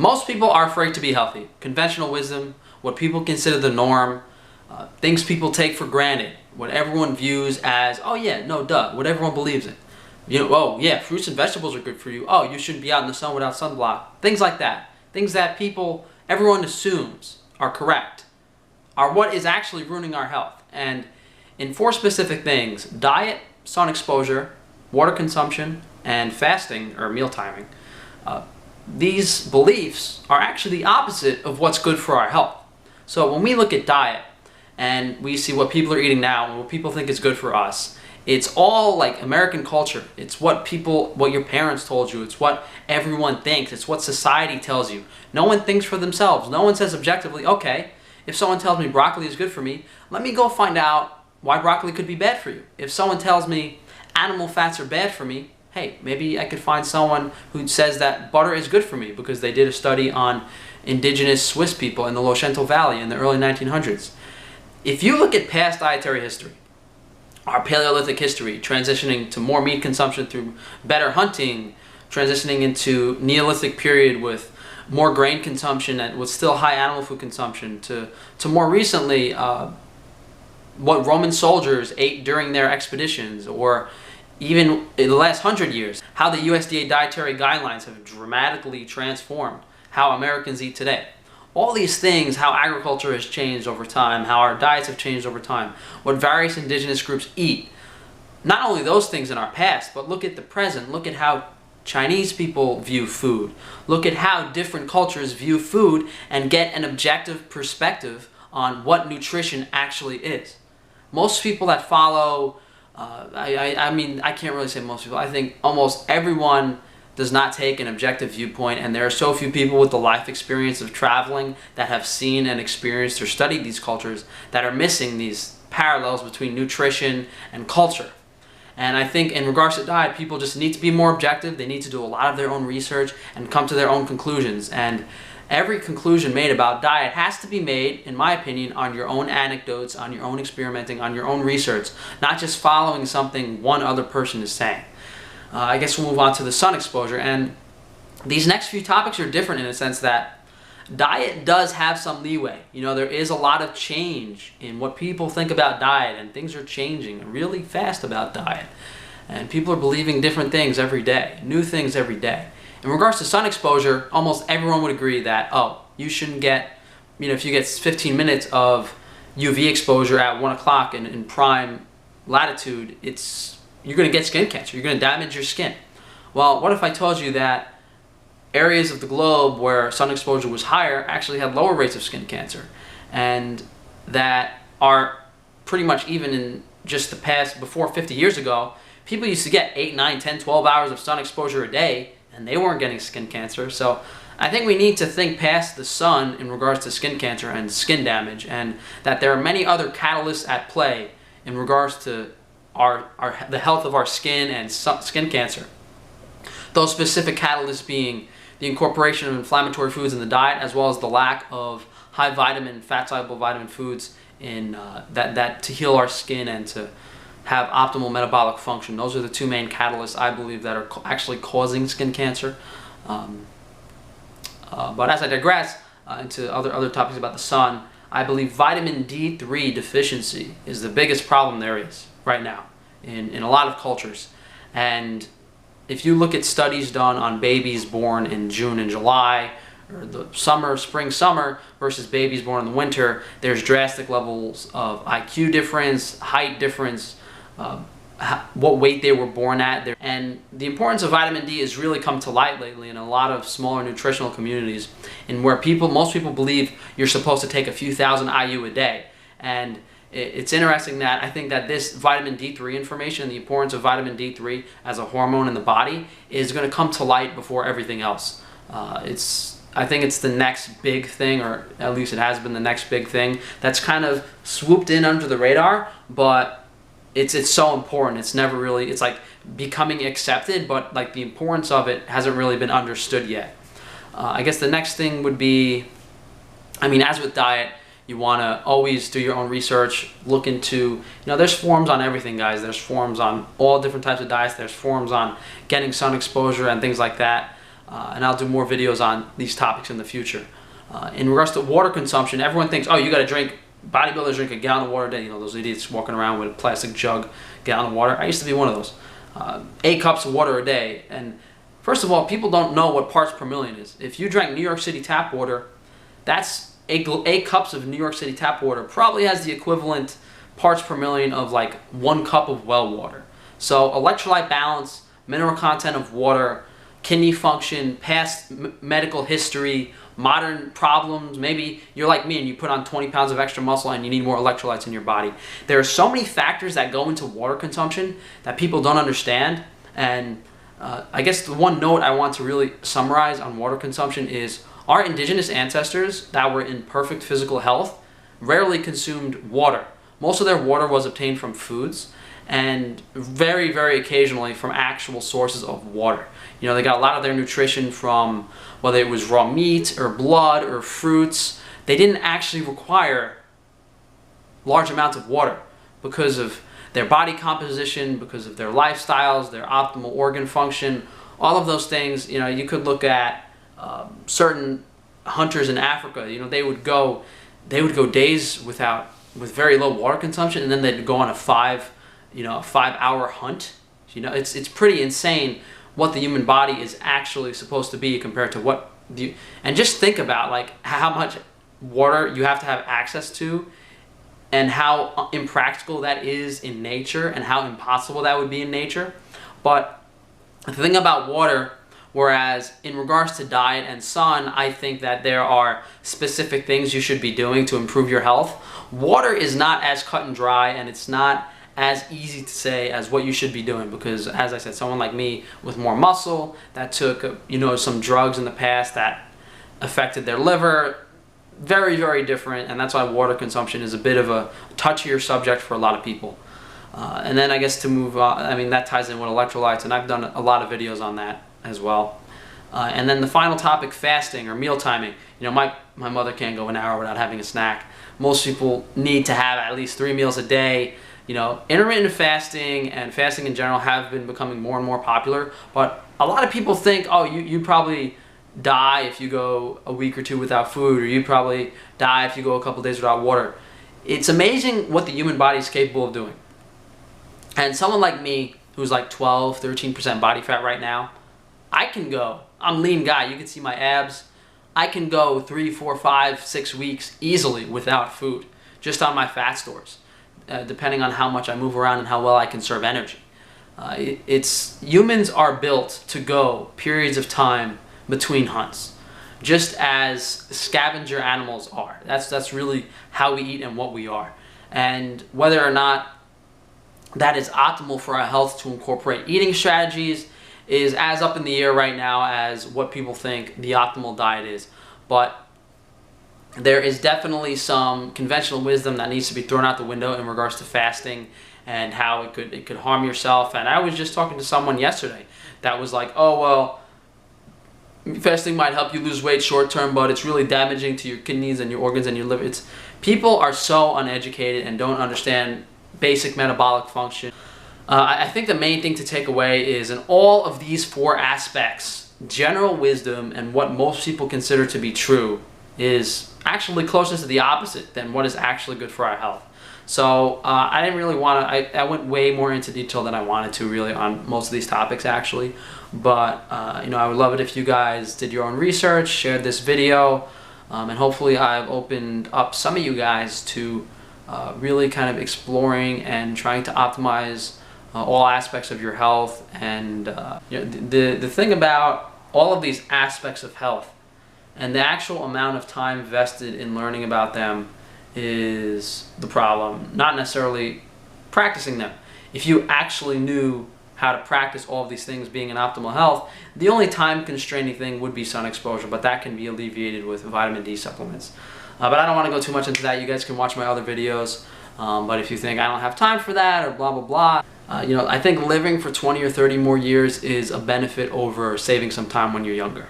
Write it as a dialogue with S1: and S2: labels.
S1: Most people are afraid to be healthy. Conventional wisdom, what people consider the norm, things people take for granted, what everyone views as, oh yeah, no duh, what everyone believes in. You know, oh yeah, fruits and vegetables are good for you. Oh, you shouldn't be out in the sun without sunblock. Things like that. Things that everyone assumes are correct, are what is actually ruining our health. And in 4 specific things: diet, sun exposure, water consumption, and fasting or meal timing, these beliefs are actually the opposite of what's good for our health. So when we look at diet and we see what people are eating now and what people think is good for us, it's all like American culture. It's what your parents told you. It's what everyone thinks. It's what society tells you. No one thinks for themselves. No one says objectively, okay, if someone tells me broccoli is good for me, let me go find out why broccoli could be bad for you. If someone tells me animal fats are bad for me, hey, maybe I could find someone who says that butter is good for me because they did a study on indigenous Swiss people in the Lochental Valley in the early 1900s. If you look at past dietary history, our Paleolithic history, transitioning to more meat consumption through better hunting, transitioning into Neolithic period with more grain consumption and with still high animal food consumption, to more recently what Roman soldiers ate during their expeditions, or even in the last 100 years, how the USDA dietary guidelines have dramatically transformed how Americans eat today. All these things, how agriculture has changed over time, how our diets have changed over time, what various indigenous groups eat. Not only those things in our past, but look at the present. Look at how Chinese people view food. Look at how different cultures view food and get an objective perspective on what nutrition actually is. Most people that follow, I mean, I can't really say most people. I think almost everyone does not take an objective viewpoint, and there are so few people with the life experience of traveling that have seen and experienced or studied these cultures that are missing these parallels between nutrition and culture. And I think in regards to diet, people just need to be more objective. They need to do a lot of their own research and come to their own conclusions. And every conclusion made about diet has to be made, in my opinion, on your own anecdotes, on your own experimenting, on your own research, not just following something one other person is saying. I guess we'll move on to the sun exposure. And these next few topics are different in a sense that diet does have some leeway. You know, there is a lot of change in what people think about diet, and things are changing really fast about diet. And people are believing different things every day, new things every day. In regards to sun exposure, almost everyone would agree that, oh, you shouldn't get, you know, if you get 15 minutes of UV exposure at 1 o'clock in prime latitude, you're going to get skin cancer. You're going to damage your skin. Well, what if I told you that areas of the globe where sun exposure was higher actually had lower rates of skin cancer, and that are pretty much even in just the past, before 50 years ago, people used to get 8, 9, 10, 12 hours of sun exposure a day, and they weren't getting skin cancer. So I think we need to think past the sun in regards to skin cancer and skin damage, and that there are many other catalysts at play in regards to the health of our skin and skin cancer. Those specific catalysts being the incorporation of inflammatory foods in the diet, as well as the lack of high vitamin, fat-soluble vitamin foods in that to heal our skin and to have optimal metabolic function. Those are the 2 main catalysts, I believe, that are actually causing skin cancer. But as I digress into other topics about the sun, I believe vitamin D3 deficiency is the biggest problem there is right now in a lot of cultures. And if you look at studies done on babies born in June and July, or the spring, summer, versus babies born in the winter, there's drastic levels of IQ difference, height difference, what weight they were born at. And the importance of vitamin D has really come to light lately in a lot of smaller nutritional communities, in where most people believe you're supposed to take a few thousand IU a day. And it's interesting that I think that this vitamin D3 information, the importance of vitamin D3 as a hormone in the body, is going to come to light before everything else. I think it's the next big thing, or at least it has been the next big thing that's kind of swooped in under the radar, but it's so important. It's never really, it's like becoming accepted, but like the importance of it hasn't really been understood yet. I guess the next thing would be, I mean, as with diet, you want to always do your own research, look into, you know, there's forums on everything, guys. There's forums on all different types of diets. There's forums on getting sun exposure and things like that. and I'll do more videos on these topics in the future. In regards to water consumption, everyone thinks, oh, you got to drink, bodybuilders drink a gallon of water a day. You know, those idiots walking around with a plastic jug, gallon of water. I used to be one of those. 8 cups of water a day. And first of all, people don't know what parts per million is. If you drank New York City tap water, that's 8 cups of New York City tap water probably has the equivalent parts per million of like 1 cup of well water. So electrolyte balance, mineral content of water, kidney function, past medical history, modern problems. Maybe you're like me and you put on 20 pounds of extra muscle and you need more electrolytes in your body. There are so many factors that go into water consumption that people don't understand. And I guess the one note I want to really summarize on water consumption is our indigenous ancestors that were in perfect physical health rarely consumed water. Most of their water was obtained from foods, and very, very occasionally from actual sources of water. You know, they got a lot of their nutrition from whether it was raw meat or blood or fruits. They didn't actually require large amounts of water because of their body composition, because of their lifestyles, their optimal organ function, all of those things. You know, you could look at certain hunters in Africa. You know, they would go days with very low water consumption, and then they'd go on a 5-hour hunt. You know, it's pretty insane what the human body is actually supposed to be compared to and just think about like how much water you have to have access to and how impractical that is in nature and how impossible that would be in nature. But the thing about water, whereas in regards to diet and sun, I think that there are specific things you should be doing to improve your health. Water is not as cut and dry, and it's not as easy to say as what you should be doing, because as I said, someone like me with more muscle that took some drugs in the past that affected their liver, very, very different. And that's why water consumption is a bit of a touchier subject for a lot of people. And then I guess to move on, I mean, that ties in with electrolytes, and I've done a lot of videos on that as well. And then the final topic, fasting or meal timing. You know, my mother can't go an hour without having a snack. Most people need to have at least 3 meals a day. You know, intermittent fasting and fasting in general have been becoming more and more popular, but a lot of people think, oh, you probably die if you go a week or 2 without food, or you probably die if you go a couple days without water. It's amazing what the human body is capable of doing. And someone like me, who's like 12, 13% body fat right now, I'm a lean guy, you can see my abs. I can go 3, 4, 5, 6 weeks easily without food, just on my fat stores. Depending on how much I move around and how well I conserve energy. Humans are built to go periods of time between hunts, just as scavenger animals are. That's really how we eat and what we are. And whether or not that is optimal for our health to incorporate eating strategies is as up in the air right now as what people think the optimal diet is. But there is definitely some conventional wisdom that needs to be thrown out the window in regards to fasting and how it could harm yourself. And I was just talking to someone yesterday that was like, oh, well, fasting might help you lose weight short term, but it's really damaging to your kidneys and your organs and your liver. People are so uneducated and don't understand basic metabolic function. I think the main thing to take away is in all of these 4 aspects, general wisdom and what most people consider to be true is actually closer to the opposite than what is actually good for our health. So I didn't really want to, I went way more into detail than I wanted to really on most of these topics actually. But I would love it if you guys did your own research, shared this video, and hopefully I've opened up some of you guys to really kind of exploring and trying to optimize all aspects of your health. And the thing about all of these aspects of health and the actual amount of time invested in learning about them is the problem, not necessarily practicing them. If you actually knew how to practice all of these things being in optimal health, the only time constraining thing would be sun exposure, but that can be alleviated with vitamin D supplements. But I don't want to go too much into that. You guys can watch my other videos. But if you think I don't have time for that or blah, blah, blah, I think living for 20 or 30 more years is a benefit over saving some time when you're younger.